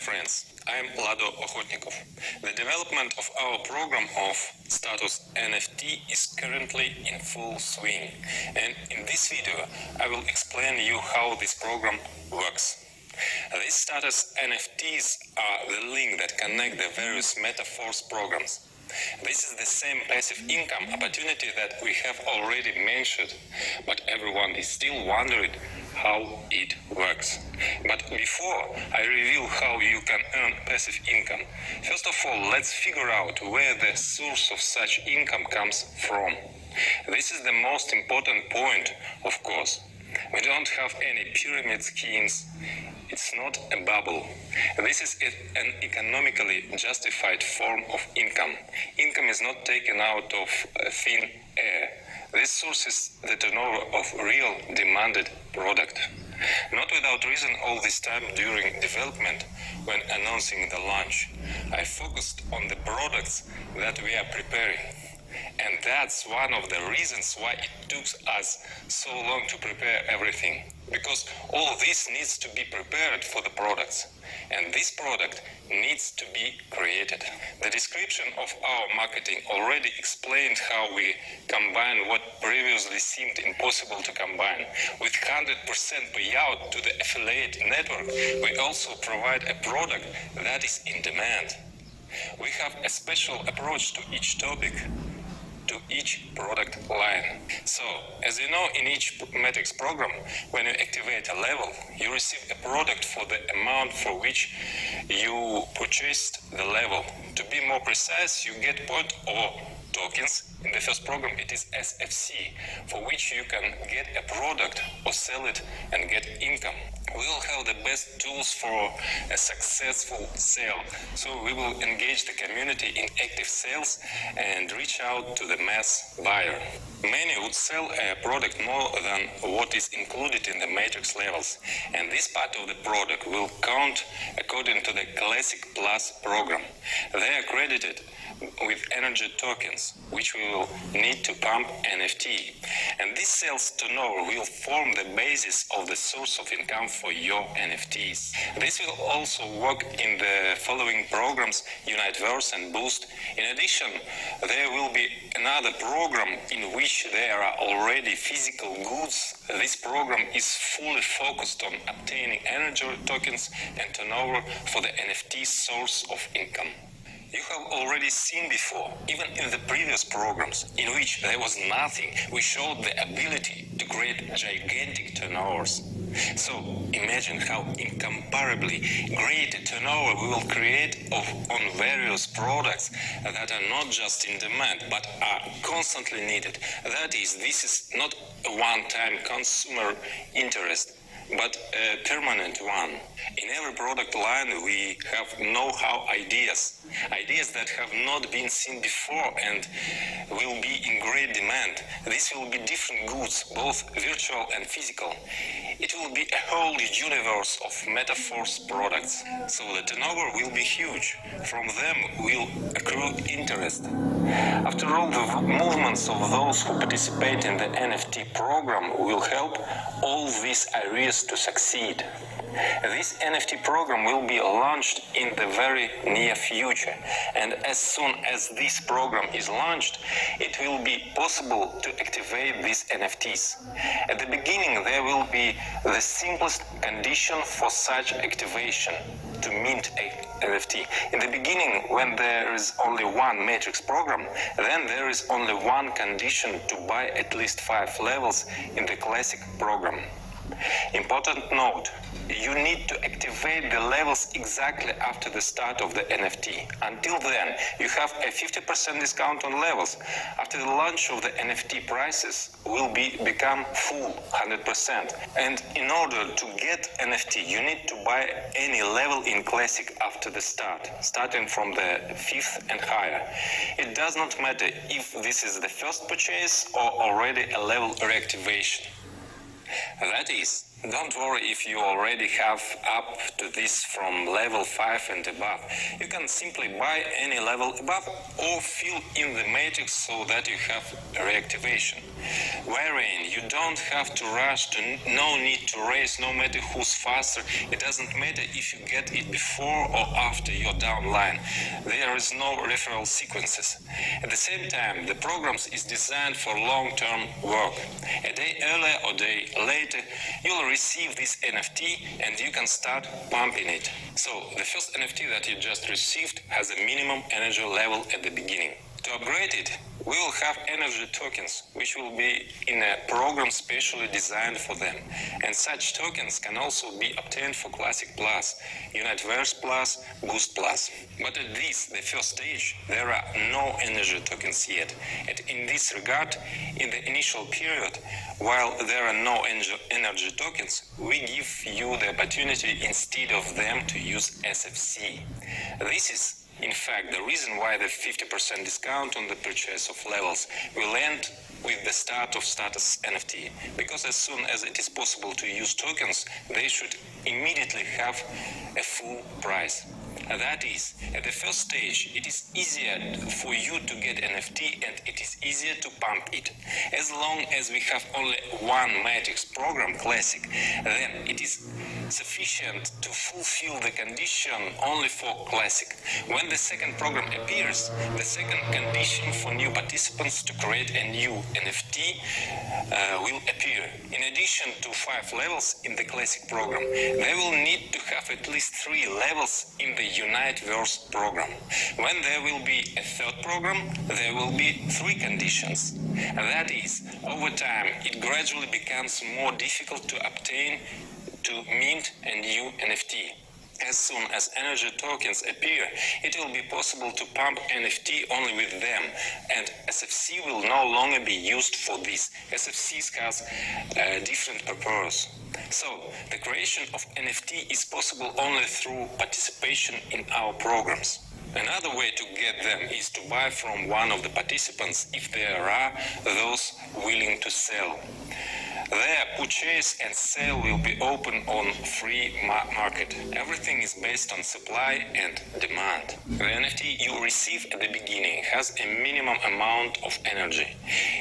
friends, I am Lado, Okhotnikov. The development of our program of status NFT is currently in full swing, and in this video I will explain you how this program works. These status NFTs are the link that connect the various metaverse programs. This is the same passive income opportunity that we have already mentioned, but everyone is still wondering how it works. But before I reveal how you can earn passive income, first of all, let's figure out where the source of such income comes from. This is the most important point, of course. We don't have any pyramid schemes. It's not a bubble. This is an economically justified form of income. Income is not taken out of thin air. This source is the turnover of real demanded product. Not without reason, all this time during development, when announcing the launch, I focused on the products that we are preparing. And that's one of the reasons why it took us so long to prepare everything. Because all this needs to be prepared for the products. And this product needs to be created. The description of our marketing already explained how we combine what previously seemed impossible to combine. With 100% payout to the affiliate network, we also provide a product that is in demand. We have a special approach to each topic, to each product line. So, as you know, in each matrix program, when you activate a level, you receive a product for the amount for which you purchased the level. To be more precise, you get point or tokens. In the first program, it is SFC, for which you can get a product or sell it and get income. We will have the best tools for a successful sale. So we will engage the community in active sales and reach out to the mass buyer. Many would sell a product more than what is included in the matrix levels, and this part of the product will count according to the Classic Plus program. They are credited with energy tokens, which we will need to pump NFT. And this sales turnover will form the basis of the source of income for your NFTs. This will also work in the following programs, Uniteverse and Boost. In addition, there will be another program in which there are already physical goods. This program is fully focused on obtaining energy tokens and turnover for the NFT source of income. You have already seen before, even in the previous programs, in which there was nothing, we showed the ability to create gigantic turnovers. So imagine how incomparably great a turnover we will create on various products that are not just in demand, but are constantly needed. That is, this is not a one-time consumer interest, but a permanent one. In every product line we have know-how ideas that have not been seen before and will be in great demand. This will be different goods, both virtual and physical. It will be a whole universe of metaverse products, so the turnover will be huge. From them will accrue interest. After all, the movements of those who participate in the NFT program will help all these areas to succeed. This NFT program will be launched in the very near future, and as soon as this program is launched, it will be possible to activate these NFTs. At the beginning, there will be the simplest condition for such activation: to mint a NFT. In the beginning, when there is only one matrix program, then there is only one condition to buy at least 5 levels in the classic program. Important note: you need to activate the levels exactly after the start of the NFT. Until then, you have a 50% discount on levels. After the launch of the NFT, prices will become full 100%. And in order to get NFT, you need to buy any level in Classic after the start, starting from the 5th and higher. It does not matter if this is the first purchase or already a level reactivation. That is, Don't worry if you already have up to this from level 5 and above. You can simply buy any level above or fill in the matrix so that you have reactivation. Wherein you don't have to rush, no need to race, no matter who's faster. It doesn't matter if you get it before or after your downline. There is no referral sequences. At the same time, the programs is designed for long-term work. A day earlier or day later, you'll receive this NFT and you can start pumping it. So the first NFT that you just received has a minimum energy level at the beginning. To upgrade it, we will have energy tokens, which will be in a program specially designed for them. And such tokens can also be obtained for Classic Plus, Universe Plus, Boost Plus. But at this, the first stage, there are no energy tokens yet. And in this regard, in the initial period, while there are no energy tokens, we give you the opportunity instead of them to use SFC. This is in fact, the reason why the 50% discount on the purchase of levels will end with the start of status NFT, because as soon as it is possible to use tokens, they should immediately have a full price. That is, at the first stage, it is easier for you to get NFT and it is easier to pump it. As long as we have only one matrix program, Classic, then it is sufficient to fulfill the condition only for Classic. When the second program appears, the second condition for new participants to create a new NFT will appear. In addition to 5 levels in the Classic program, they will need to have at least 3 levels in the Universe program. When there will be a third program, there will be 3 conditions. That is, over time, it gradually becomes more difficult to obtain, to mint a new NFT. As soon as energy tokens appear, it will be possible to pump NFT only with them, and SFC will no longer be used for this. SFCs has a different purpose. So, the creation of NFT is possible only through participation in our programs. Another way to get them is to buy from one of the participants if there are those willing to sell. Their purchase and sale will be open on free market. Everything is based on supply and demand. The NFT you receive at the beginning has a minimum amount of energy.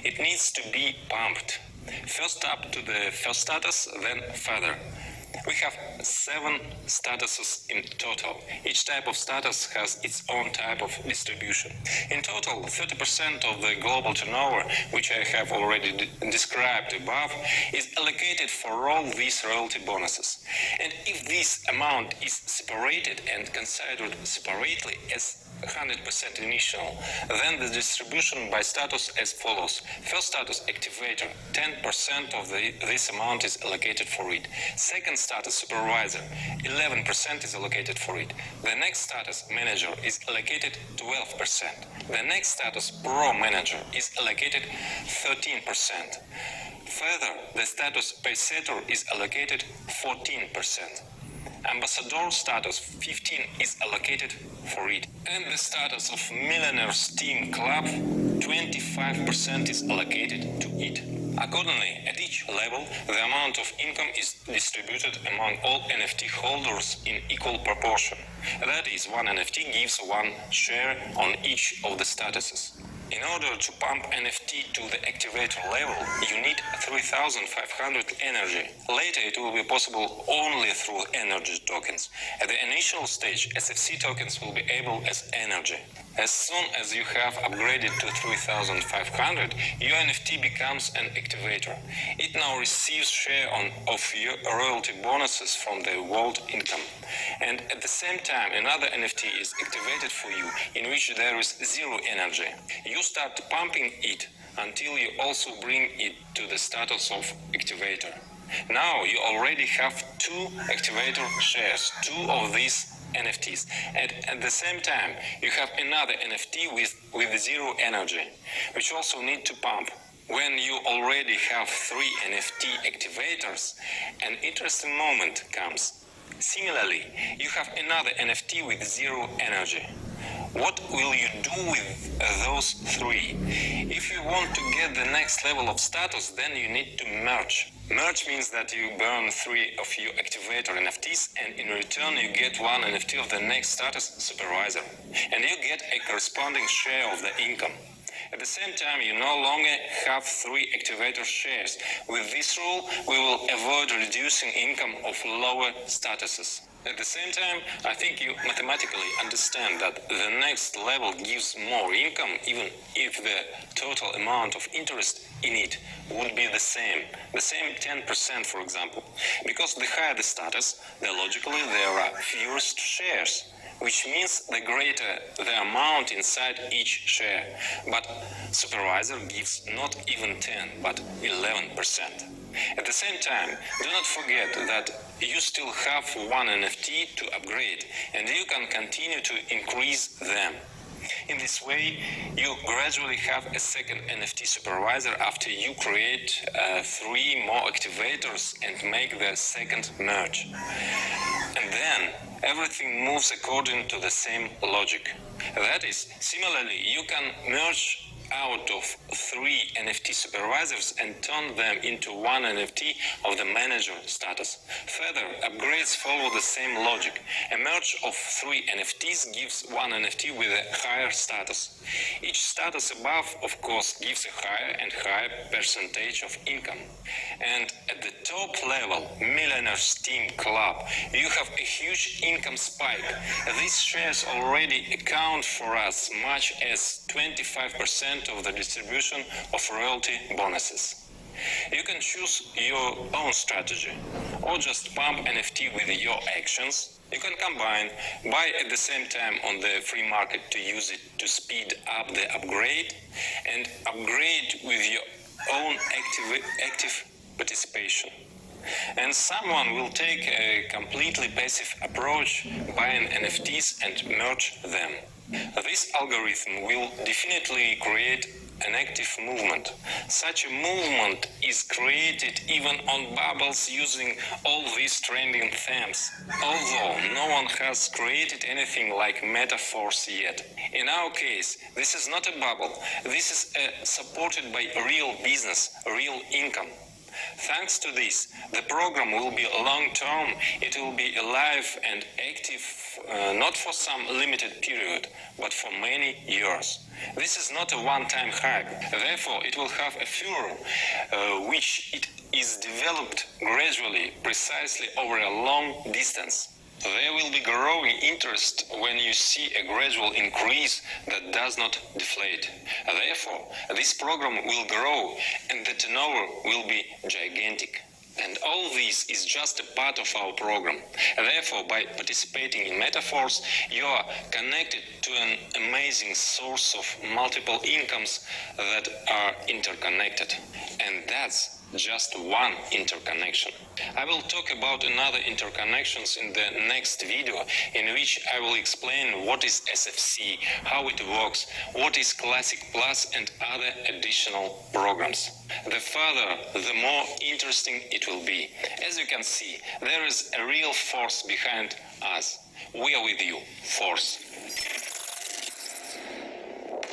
It needs to be pumped. First up to the first status, then further. We have 7 statuses in total. Each type of status has its own type of distribution. In total, 30% of the global turnover, which I have already described above, is allocated for all these royalty bonuses. And if this amount is separated and considered separately as 100% initial, then the distribution by status as follows. First status activator, 10% of this amount is allocated for it. Second status supervisor, 11% is allocated for it. The next status manager is allocated 12%. The next status pro manager is allocated 13%. Further, the status paysetter is allocated 14%. Ambassador status 15 is allocated for it. And the status of Millionaires Team Club 25% is allocated to it. Accordingly, at each level, the amount of income is distributed among all NFT holders in equal proportion. That is, one NFT gives one share on each of the statuses. In order to pump NFT to the activator level, you need 3500 energy. Later it will be possible only through energy tokens. At the initial stage, SFC tokens will be able as energy. As soon as you have upgraded to 3500, your NFT becomes an activator. It now receives share of your royalty bonuses from the vault income. And at the same time, another NFT is activated for you, in which there is 0 energy. You start pumping it until you also bring it to the status of activator. Now you already have 2 activator shares, 2 of these NFTs, and at the same time you have another NFT with 0 energy, which also need to pump. When you already have 3 NFT activators, an interesting moment comes. Similarly, you have another NFT with 0 energy. What will you do with those three? If you want to get the next level of status, then you need to merge. Merge means that you burn 3 of your activator NFTs, and in return you get 1 NFT of the next status supervisor, and you get a corresponding share of the income. At the same time, you no longer have 3 activator shares. With this rule, we will avoid reducing income of lower statuses. At the same time, I think you mathematically understand that the next level gives more income, even if the total amount of interest in it would be the same 10%, for example. Because the higher the status, logically there are fewer shares, which means the greater the amount inside each share. But supervisor gives not even 10, but 11%. At the same time, do not forget that you still have 1 NFT to upgrade, and you can continue to increase them. In this way, you gradually have a second NFT supervisor after you create 3 more activators and make the second merge. And then everything moves according to the same logic. That is, similarly, you can merge out of 3 NFT supervisors and turn them into 1 NFT of the manager status. Further, upgrades follow the same logic. A merge of 3 NFTs gives 1 NFT with a higher status. Each status above, of course, gives a higher and higher percentage of income. And at the top level, Millionaires Team Club, you have a huge income spike. These shares already account for as much as 25% of the distribution of royalty bonuses. You can choose your own strategy, or just pump NFT with your actions. You can combine, buy at the same time on the free market to use it to speed up the upgrade, and upgrade with your own active participation. And someone will take a completely passive approach, buying NFTs and merge them. This algorithm will definitely create an active movement. Such a movement is created even on bubbles using all these trending themes, although no one has created anything like metaphors yet. In our case, this is not a bubble, this is supported by real business, real income. Thanks to this, the program will be long-term, it will be alive and active not for some limited period, but for many years. This is not a one-time hype, therefore it will have a furor, which it is developed gradually, precisely over a long distance. There will be growing interest when you see a gradual increase that does not deflate. Therefore, this program will grow and the turnover will be gigantic. And all this is just a part of our program. Therefore, by participating in metaphors, you are connected to an amazing source of multiple incomes that are interconnected. And that's just one interconnection. I will talk about another interconnections in the next video, in which I will explain what is SFC, how it works, what is Classic Plus and other additional programs. The further, the more interesting it will be. As you can see, there is a real force behind us. We are with you, force.